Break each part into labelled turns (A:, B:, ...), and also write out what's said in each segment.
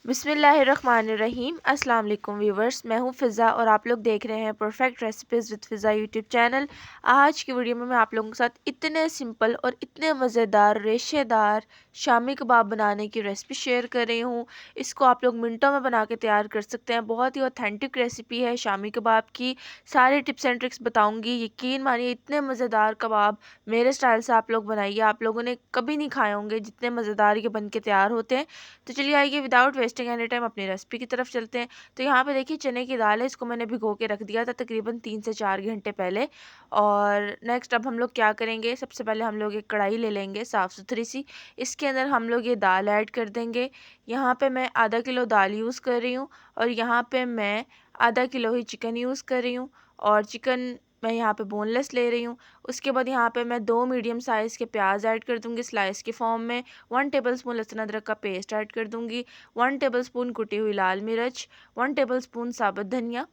A: बिस्मिल्लाहिर्रहमानिर्रहीम। अस्सलाम वालेकुम व्यूवर्स, मैं हूं फ़िज़ा और आप लोग देख रहे हैं perfect recipes with Fiza YouTube channel. आज की वीडियो में मैं आप लोगों के साथ इतने सिंपल और इतने मज़ेदार रेशेदार शामी कबाब बनाने की रेसिपी शेयर कर रही हूं। इसको आप लोग मिनटों में बना के तैयार कर सकते हैं। बहुत ही ऑथेंटिक रेसिपी है शामी कबाब की। सारी टिप्स एंड ट्रिक्स बताऊँगी। यकीन मानिए इतने मज़ेदार कबाब मेरे स्टाइल से आप लोग बनाइए, आप लोगों ने कभी नहीं खाए होंगे जितने मज़ेदार ये बन के तैयार होते हैं। तो चलिए आइए विदाउट वेस्टिंग एनी टाइम अपनी रेसिपी की तरफ चलते हैं। तो यहाँ पे देखिए चने की दाल है, इसको मैंने भिगो के रख दिया था तकरीबन 3 से 4 घंटे पहले। और नेक्स्ट अब हम लोग क्या करेंगे, सबसे पहले हम लोग एक कढ़ाई ले लेंगे साफ़ सुथरी सी। इसके अंदर हम लोग ये दाल ऐड कर देंगे। यहाँ पे मैं आधा किलो दाल यूज़ कर रही हूँ और यहाँ पे मैं आधा किलो ही चिकन यूज़ कर रही हूँ। और चिकन मैं यहाँ पे बोनलेस ले रही हूँ। उसके बाद यहाँ पे मैं 2 मीडियम साइज़ के प्याज ऐड कर दूँगी स्लाइस के फॉर्म में। 1 टेबलस्पून लहसुन अदरक का पेस्ट ऐड कर दूँगी। 1 टेबलस्पून कुटी हुई लाल मिर्च, 1 टेबलस्पून साबुत धनिया,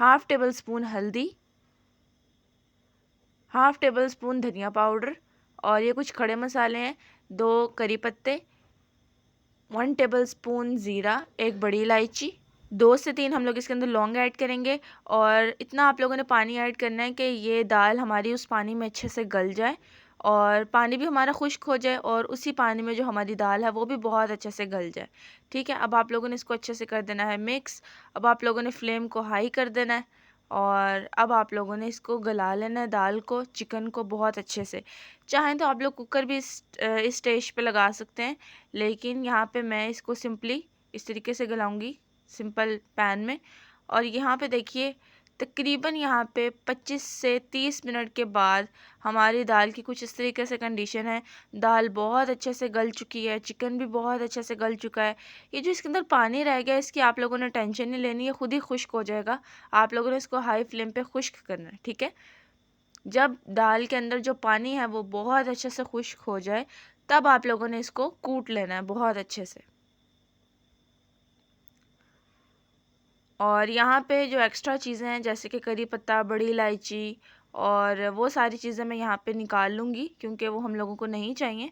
A: हाफ़ टेबलस्पून हल्दी, हाफ़ टेबलस्पून धनिया पाउडर। और ये कुछ खड़े मसाले हैं, 2 करी पत्ते, 1 टेबलस्पून ज़ीरा, एक बड़ी इलायची, 2 से 3 हम लोग इसके अंदर लौंग ऐड करेंगे। और इतना आप लोगों ने पानी ऐड करना है कि ये दाल हमारी उस पानी में अच्छे से गल जाए और पानी भी हमारा खुश्क हो जाए और उसी पानी में जो हमारी दाल है वो भी बहुत अच्छे से गल जाए। ठीक है, अब आप लोगों ने इसको अच्छे से कर देना है मिक्स। अब आप लोगों ने फ्लेम को हाई कर देना है और अब आप लोगों ने इसको गला लेना है दाल को, चिकन को बहुत अच्छे से। चाहें तो आप लोग कुकर भी इस स्टेज पे लगा सकते हैं, लेकिन यहाँ पे मैं इसको सिंपली इस तरीके से गलाऊंगी सिंपल पैन में। और यहाँ पे देखिए तकरीबन यहाँ पे 25 से 30 मिनट के बाद हमारी दाल की कुछ इस तरीके से कंडीशन है। दाल बहुत अच्छे से गल चुकी है, चिकन भी बहुत अच्छे से गल चुका है। ये जो इसके अंदर पानी रह गया इसकी आप लोगों ने टेंशन नहीं लेनी है, खुद ही खुश्क हो जाएगा। आप लोगों ने इसको हाई फ्लेम पे खुश्क करना है। ठीक है, जब दाल के अंदर जो पानी है वो बहुत अच्छे से खुश्क हो जाए तब आप लोगों ने इसको कूट लेना है बहुत अच्छे से। और यहाँ पे जो एक्स्ट्रा चीज़ें हैं जैसे कि करी पत्ता, बड़ी इलायची और वो सारी चीज़ें मैं यहाँ पे निकाल लूँगी क्योंकि वो हम लोगों को नहीं चाहिए।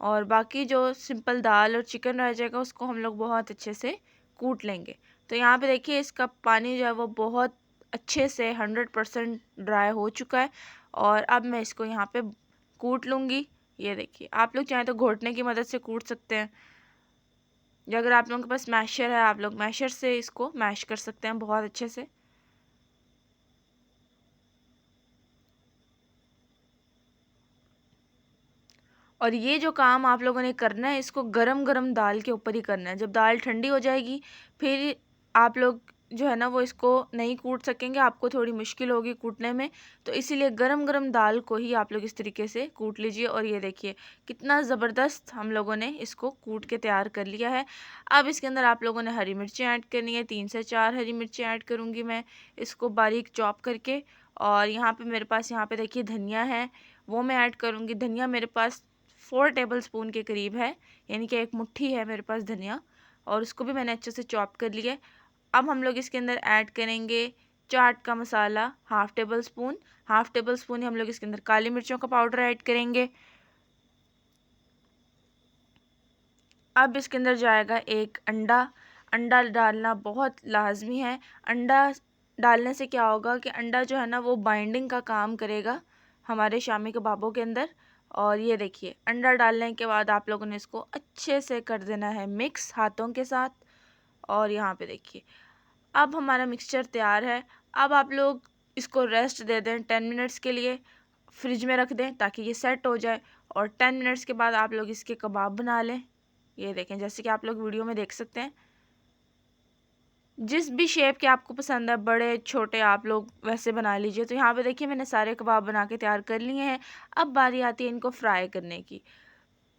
A: और बाकी जो सिंपल दाल और चिकन रह जाएगा उसको हम लोग बहुत अच्छे से कूट लेंगे। तो यहाँ पे देखिए इसका पानी जो है वो बहुत अच्छे से 100% ड्राई हो चुका है। और अब मैं इसको यहाँ पे कूट लूँगी। ये देखिए आप लोग चाहें तो घोटने की मदद से कूट सकते हैं, या अगर आप लोगों के पास मैशर है आप लोग मैशर से इसको मैश कर सकते हैं बहुत अच्छे से। और ये जो काम आप लोगों ने करना है इसको गरम गरम दाल के ऊपर ही करना है। जब दाल ठंडी हो जाएगी फिर आप लोग जो है ना वो इसको नहीं कूट सकेंगे, आपको थोड़ी मुश्किल होगी कूटने में। तो इसीलिए गरम गरम दाल को ही आप लोग इस तरीके से कूट लीजिए। और ये देखिए कितना ज़बरदस्त हम लोगों ने इसको कूट के तैयार कर लिया है। अब इसके अंदर आप लोगों ने हरी मिर्चें ऐड करनी है, 3 से 4 हरी मिर्चें ऐड करूँगी मैं इसको बारीक चॉप करके। और यहाँ पे मेरे पास यहाँ पे देखिए धनिया है, वो मैं ऐड करूँगी। धनिया मेरे पास 4 टेबलस्पून के करीब है, यानी कि एक मुट्ठी है मेरे पास धनिया। और उसको भी मैंने अच्छे से चॉप कर लिया है। अब हम लोग इसके अंदर ऐड करेंगे चाट का masala half tablespoon. Half tablespoon ही हम लोग इसके अंदर काली मिर्चों का पाउडर ऐड करेंगे। अब इसके अंदर जाएगा एक अंडा। अंडा डालना बहुत लाजमी है। अंडा डालने से क्या होगा कि अंडा जो है ना वो बाइंडिंग का काम करेगा हमारे शामी कबाबों के अंदर। और ये देखिए अंडा डालने के बाद आप लोगों ने इसको अच्छे से कर देना है मिक्स हाथों के साथ। और यहाँ पे देखिए अब हमारा मिक्सचर तैयार है। अब आप लोग इसको रेस्ट दे दें 10 मिनट्स के लिए, फ्रिज में रख दें ताकि ये सेट हो जाए। और 10 मिनट्स के बाद आप लोग इसके कबाब बना लें। ये देखें जैसे कि आप लोग वीडियो में देख सकते हैं, जिस भी शेप के आपको पसंद है बड़े छोटे आप लोग वैसे बना लीजिए। तो यहाँ पे देखिए मैंने सारे कबाब बना के तैयार कर लिए हैं। अब बारी आती है इनको फ्राई करने की।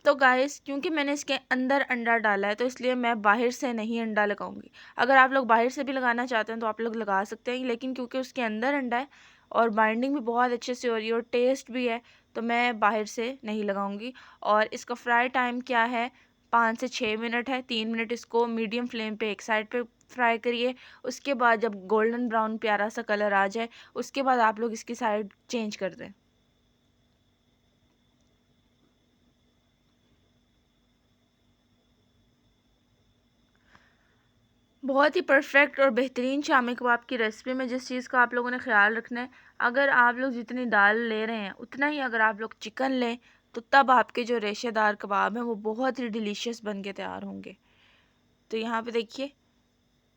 A: तो गाइस क्योंकि मैंने इसके अंदर अंडा डाला है तो इसलिए मैं बाहर से नहीं अंडा लगाऊंगी। अगर आप लोग बाहर से भी लगाना चाहते हैं तो आप लोग लगा सकते हैं, लेकिन क्योंकि उसके अंदर अंडा है और बाइंडिंग भी बहुत अच्छे से हो रही है और टेस्ट भी है तो मैं बाहर से नहीं लगाऊंगी। और इसका फ्राई टाइम क्या है, 5 से 6 मिनट है। 3 मिनट इसको मीडियम फ्लेम पे एक साइड पे फ्राई करिए। उसके बाद जब गोल्डन ब्राउन प्यारा सा कलर आ जाए उसके बाद आप लोग इसकी साइड चेंज कर दें। बहुत ही परफेक्ट और बेहतरीन शामी कबाब की रेसिपी में जिस चीज़ का आप लोगों ने ख्याल रखना है, अगर आप लोग जितनी दाल ले रहे हैं उतना ही अगर आप लोग चिकन लें तो तब आपके जो रेशेदार कबाब हैं वो बहुत ही डिलीशियस बन के तैयार होंगे। तो यहाँ पे देखिए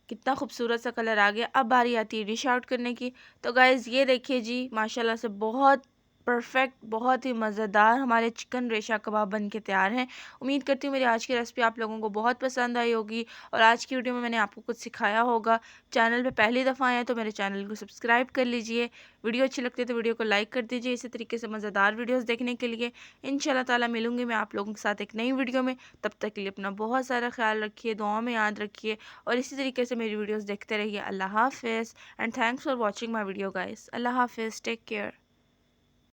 A: कितना खूबसूरत सा कलर आ गया। अब बारी आती है डिश आउट करने की। तो गाइज़ ये देखिए जी, माशाल्लाह से बहुत परफेक्ट, बहुत ही मज़ेदार हमारे चिकन रेशा कबाब बन के तैयार हैं। उम्मीद करती हूँ मेरी आज की रेसिपी आप लोगों को बहुत पसंद आई होगी और आज की वीडियो में मैंने आपको कुछ सिखाया होगा। चैनल पे पहली दफ़ा आए हैं तो मेरे चैनल को सब्सक्राइब कर लीजिए। वीडियो अच्छी लगती है तो वीडियो को लाइक कर दीजिए। इसी तरीके से मज़ेदार वीडियोज़ देखने के लिए इंशाल्लाह ताला मिलूँगी मैं आप लोगों के साथ एक नई वीडियो में। तब तक के लिए अपना बहुत सारा ख्याल रखिए, दुआओं में याद रखिए और इसी तरीके से मेरी वीडियोस देखते रहिए। अल्लाह हाफ़िज़ and thanks for watching my video guys. अल्लाह हाफ़िज़, टेक केयर।